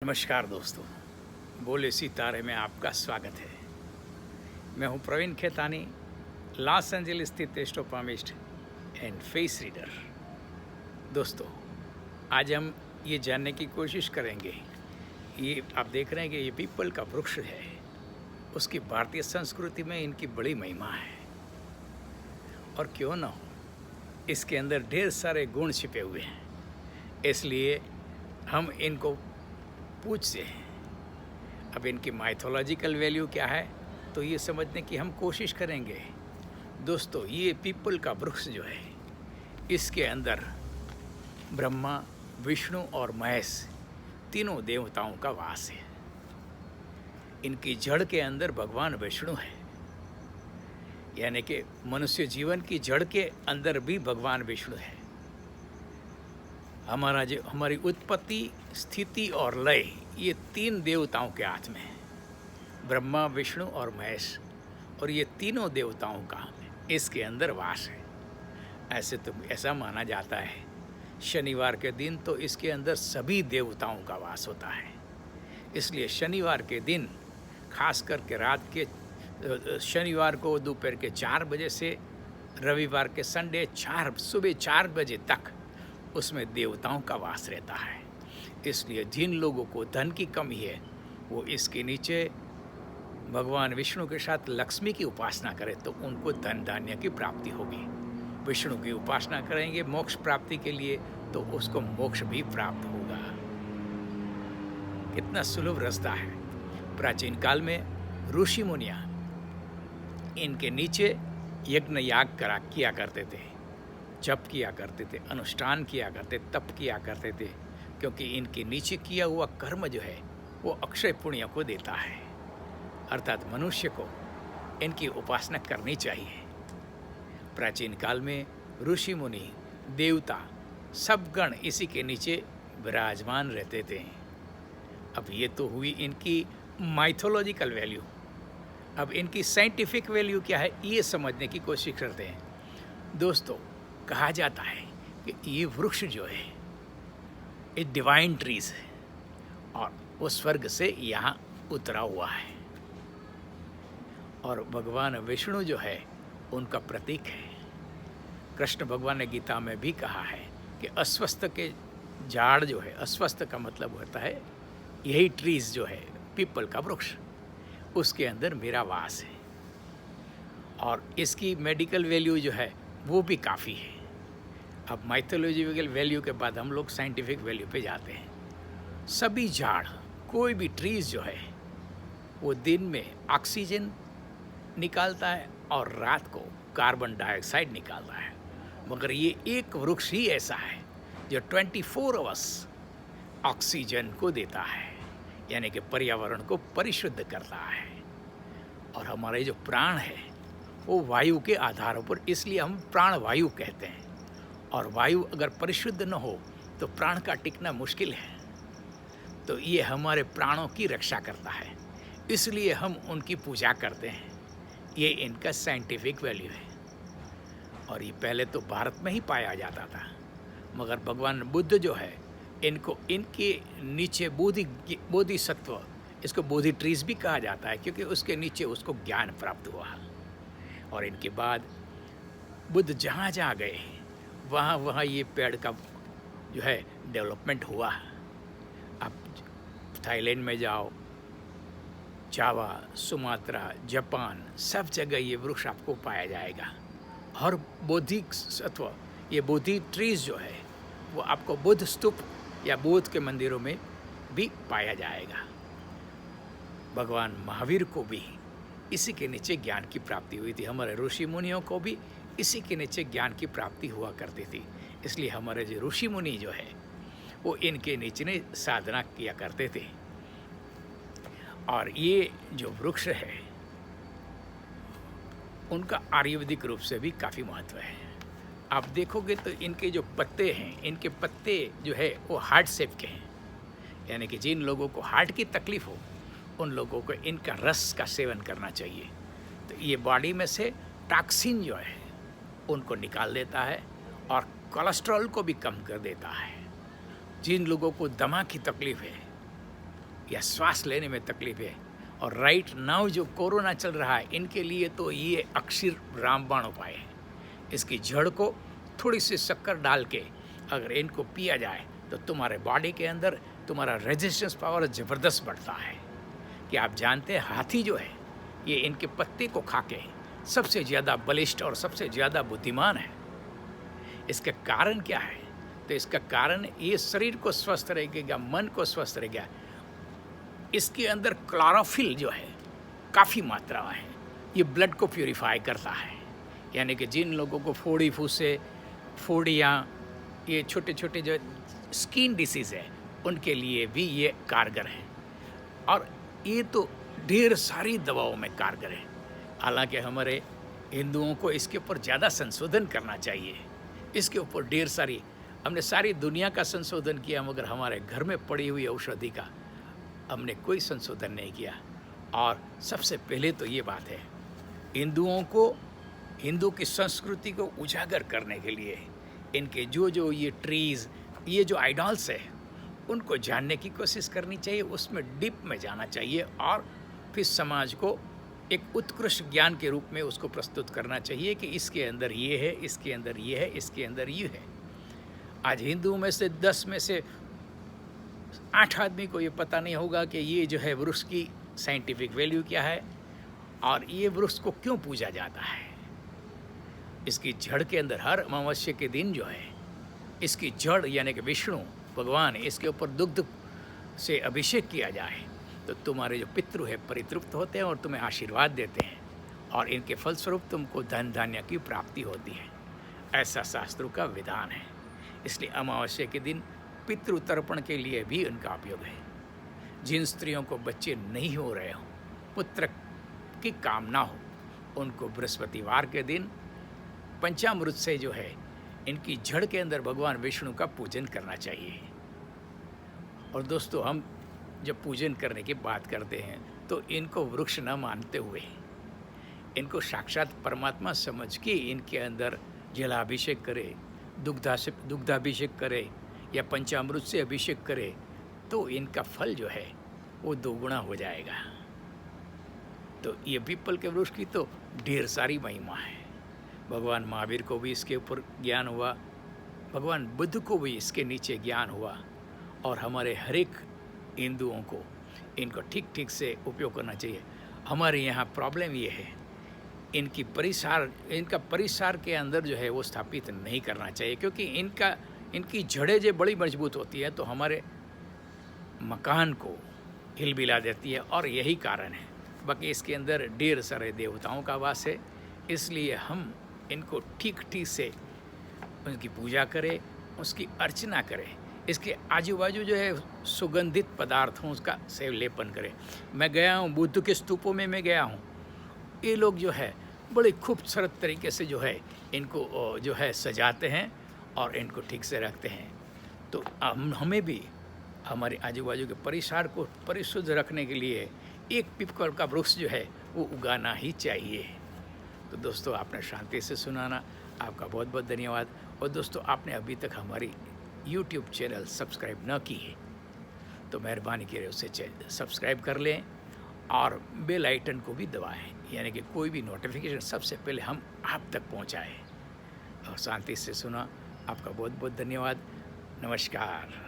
नमस्कार दोस्तों, बोले सितारे में आपका स्वागत है। मैं हूं प्रवीण खेतानी, लॉस एंजलिस स्थित एस्ट्रोपामिस्ट एंड फेस रीडर। दोस्तों, आज हम ये जानने की कोशिश करेंगे, ये आप देख रहे हैं कि ये पीपल का वृक्ष है, उसकी भारतीय संस्कृति में इनकी बड़ी महिमा है। और क्यों ना हो, इसके अंदर ढेर सारे गुण छिपे हुए हैं, इसलिए हम इनको पूछते हैं। अब इनकी माइथोलॉजिकल वैल्यू क्या है, तो ये समझने की हम कोशिश करेंगे। दोस्तों, ये पीपल का वृक्ष जो है, इसके अंदर ब्रह्मा, विष्णु और महेश तीनों देवताओं का वास है। इनकी जड़ के अंदर भगवान विष्णु है, यानी कि मनुष्य जीवन की जड़ के अंदर भी भगवान विष्णु है। हमारी उत्पत्ति, स्थिति और लय, ये तीन देवताओं के हाथ में है, ब्रह्मा, विष्णु और महेश। और ये तीनों देवताओं का इसके अंदर वास है। ऐसा माना जाता है, शनिवार के दिन तो इसके अंदर सभी देवताओं का वास होता है। इसलिए शनिवार के दिन, खास करके रात के शनिवार को दोपहर के 4 बजे से रविवार के संडे सुबह 4 बजे तक उसमें देवताओं का वास रहता है। इसलिए जिन लोगों को धन की कमी है, वो इसके नीचे भगवान विष्णु के साथ लक्ष्मी की उपासना करें तो उनको धन धान्य की प्राप्ति होगी। विष्णु की उपासना करेंगे मोक्ष प्राप्ति के लिए, तो उसको मोक्ष भी प्राप्त होगा। कितना सुलभ रास्ता है। प्राचीन काल में ऋषि मुनियाँ इनके नीचे यज्ञ याग किया करते थे, जप किया करते थे, अनुष्ठान किया करते, तप किया करते थे, क्योंकि इनके नीचे किया हुआ कर्म जो है वो अक्षय पुण्य को देता है। अर्थात मनुष्य को इनकी उपासना करनी चाहिए। प्राचीन काल में ऋषि मुनि, देवता, सब गण इसी के नीचे विराजमान रहते थे। अब ये तो हुई इनकी माइथोलॉजिकल वैल्यू। अब इनकी साइंटिफिक वैल्यू क्या है, ये समझने की कोशिश करते हैं। दोस्तों, कहा जाता है कि ये वृक्ष जो है, ये डिवाइन ट्रीज है और वो स्वर्ग से यहाँ उतरा हुआ है। और भगवान विष्णु जो है, उनका प्रतीक है। कृष्ण भगवान ने गीता में भी कहा है कि अस्वस्थ के झाड़ जो है, अस्वस्थ का मतलब होता है यही ट्रीज जो है, पीपल का वृक्ष, उसके अंदर मेरा वास है। और इसकी मेडिकल वैल्यू जो है वो भी काफ़ी है। अब माइथोलॉजिकल वैल्यू के बाद हम लोग साइंटिफिक वैल्यू पे जाते हैं। सभी झाड़, कोई भी ट्रीज जो है, वो दिन में ऑक्सीजन निकालता है और रात को कार्बन डाइऑक्साइड निकालता है। मगर ये एक वृक्ष ही ऐसा है जो 24 आवर्स ऑक्सीजन को देता है, यानी कि पर्यावरण को परिशुद्ध करता है। और हमारे जो प्राण है वो वायु के आधारों पर, इसलिए हम प्राण वायु कहते हैं। और वायु अगर परिशुद्ध न हो तो प्राण का टिकना मुश्किल है। तो ये हमारे प्राणों की रक्षा करता है, इसलिए हम उनकी पूजा करते हैं। ये इनका साइंटिफिक वैल्यू है। और ये पहले तो भारत में ही पाया जाता था, मगर भगवान बुद्ध जो है, इनके नीचे बोधिसत्व, इसको बोधि ट्रीज भी कहा जाता है, क्योंकि उसके नीचे उसको ज्ञान प्राप्त हुआ। और इनके बाद बुद्ध जहाँ जहाँ गए, वहाँ ये पेड़ का जो है डेवलपमेंट हुआ। आप थाईलैंड में जाओ, जावा, सुमात्रा, जापान, सब जगह ये वृक्ष आपको पाया जाएगा। और बौद्धिक सत्व, ये बोधि ट्रीज जो है, वो आपको बुद्ध स्तूप या बुद्ध के मंदिरों में भी पाया जाएगा। भगवान महावीर को भी इसी के नीचे ज्ञान की प्राप्ति हुई थी। हमारे ऋषि मुनियों को भी इसी के नीचे ज्ञान की प्राप्ति हुआ करती थी। इसलिए हमारे जो ऋषि मुनि जो है, वो इनके नीचे साधना किया करते थे। और ये जो वृक्ष है, उनका आयुर्वेदिक रूप से भी काफ़ी महत्व है। आप देखोगे तो इनके जो पत्ते हैं, इनके पत्ते जो है वो हार्ट शेप के हैं, यानी कि जिन लोगों को हार्ट की तकलीफ हो, उन लोगों को इनका रस का सेवन करना चाहिए। तो ये बॉडी में से टॉक्सिन जो है उनको निकाल देता है और कोलेस्ट्रॉल को भी कम कर देता है। जिन लोगों को दमा की तकलीफ है, या श्वास लेने में तकलीफ है, और राइट नाउ जो कोरोना चल रहा है, इनके लिए तो ये अक्षर रामबाण उपाय है। इसकी जड़ को थोड़ी सी शक्कर डाल के अगर इनको पिया जाए तो तुम्हारे बॉडी के अंदर तुम्हारा रेजिस्टेंस पावर ज़बरदस्त बढ़ता है। कि आप जानते हैं हाथी जो है ये इनके पत्ते को खा के सबसे ज़्यादा बलिष्ठ और सबसे ज़्यादा बुद्धिमान है। इसका कारण क्या है? तो इसका कारण ये शरीर को स्वस्थ रहेगा, मन को स्वस्थ रहेगा। इसके अंदर क्लोरोफिल जो है काफ़ी मात्रा में है, ये ब्लड को प्यूरिफाई करता है। यानी कि जिन लोगों को फोड़ी फूसे, फोड़ियाँ, ये छोटे छोटे जो स्किन डिसीज़ है उनके लिए भी ये कारगर है। और ये तो ढेर सारी दवाओं में कारगर है। हालांकि हमारे हिंदुओं को इसके ऊपर ज़्यादा संशोधन करना चाहिए। इसके ऊपर ढेर सारी, हमने सारी दुनिया का संशोधन किया मगर हमारे घर में पड़ी हुई औषधि का हमने कोई संशोधन नहीं किया। और सबसे पहले तो ये बात है, हिंदुओं को, हिंदू की संस्कृति को उजागर करने के लिए इनके जो ये ट्रीज़, ये जो आइडल्स है उनको जानने की कोशिश करनी चाहिए, उसमें डीप में जाना चाहिए और फिर समाज को एक उत्कृष्ट ज्ञान के रूप में उसको प्रस्तुत करना चाहिए कि इसके अंदर ये है, इसके अंदर ये है, इसके अंदर ये है। आज हिंदुओं में से 10 में से 8 आदमी को ये पता नहीं होगा कि ये जो है वृक्ष की साइंटिफिक वैल्यू क्या है और ये वृक्ष को क्यों पूजा जाता है। इसकी जड़ के अंदर हर अमावस्या के दिन जो है इसकी जड़ यानी कि विष्णु भगवान, इसके ऊपर दुग्ध से अभिषेक किया जाए तो तुम्हारे जो पितृ है परितृप्त होते हैं और तुम्हें आशीर्वाद देते हैं और इनके फलस्वरूप तुमको धन धान्य की प्राप्ति होती है। ऐसा शास्त्रों का विधान है। इसलिए अमावस्या के दिन पितृ तर्पण के लिए भी उनका उपयोग है। जिन स्त्रियों को बच्चे नहीं हो रहे हो, पुत्र की कामना हो, उनको बृहस्पतिवार के दिन पंचामृत से जो है इनकी जड़ के अंदर भगवान विष्णु का पूजन करना चाहिए। और दोस्तों, हम जब पूजन करने की बात करते हैं तो इनको वृक्ष न मानते हुए इनको साक्षात परमात्मा समझ के इनके अंदर जलाभिषेक करे, दुग्धाभिषेक करे या पंचामृत से अभिषेक करे तो इनका फल जो है वो दोगुना हो जाएगा। तो ये पीपल के वृक्ष की तो ढेर सारी महिमा है। भगवान महावीर को भी इसके ऊपर ज्ञान हुआ, भगवान बुद्ध को भी इसके नीचे ज्ञान हुआ और हमारे हर एक हिंदुओं को इनको ठीक ठीक से उपयोग करना चाहिए। हमारे यहाँ प्रॉब्लम ये है, इनका परिसार के अंदर जो है वो स्थापित नहीं करना चाहिए क्योंकि इनकी जड़ें जो बड़ी मजबूत होती है तो हमारे मकान को हिलबिला देती है और यही कारण है। बाकी इसके अंदर ढेर सारे देवताओं का वास है, इसलिए हम इनको ठीक ठीक से उनकी पूजा करें, उसकी अर्चना करें। इसके आजू बाजू जो है सुगंधित पदार्थों का से लेपन करें। मैं गया हूँ बुद्ध के स्तूपों में, मैं गया हूँ, ये लोग जो है बड़े खूबसूरत तरीके से जो है इनको जो है सजाते हैं और इनको ठीक से रखते हैं। तो हमें भी हमारे आजू बाजू के परिसर को परिशुद्ध रखने के लिए एक पीपल का वृक्ष जो है वो उगाना ही चाहिए। तो दोस्तों, आपने शांति से सुनाना, आपका बहुत बहुत धन्यवाद। और दोस्तों, आपने अभी तक हमारी YouTube चैनल सब्सक्राइब न की है तो मेहरबानी करके उसे सब्सक्राइब कर लें और बेल आइकन को भी दबाएं, यानी कि कोई भी नोटिफिकेशन सबसे पहले हम आप तक पहुंचाएं। और शांति से सुना, आपका बहुत बहुत धन्यवाद। नमस्कार।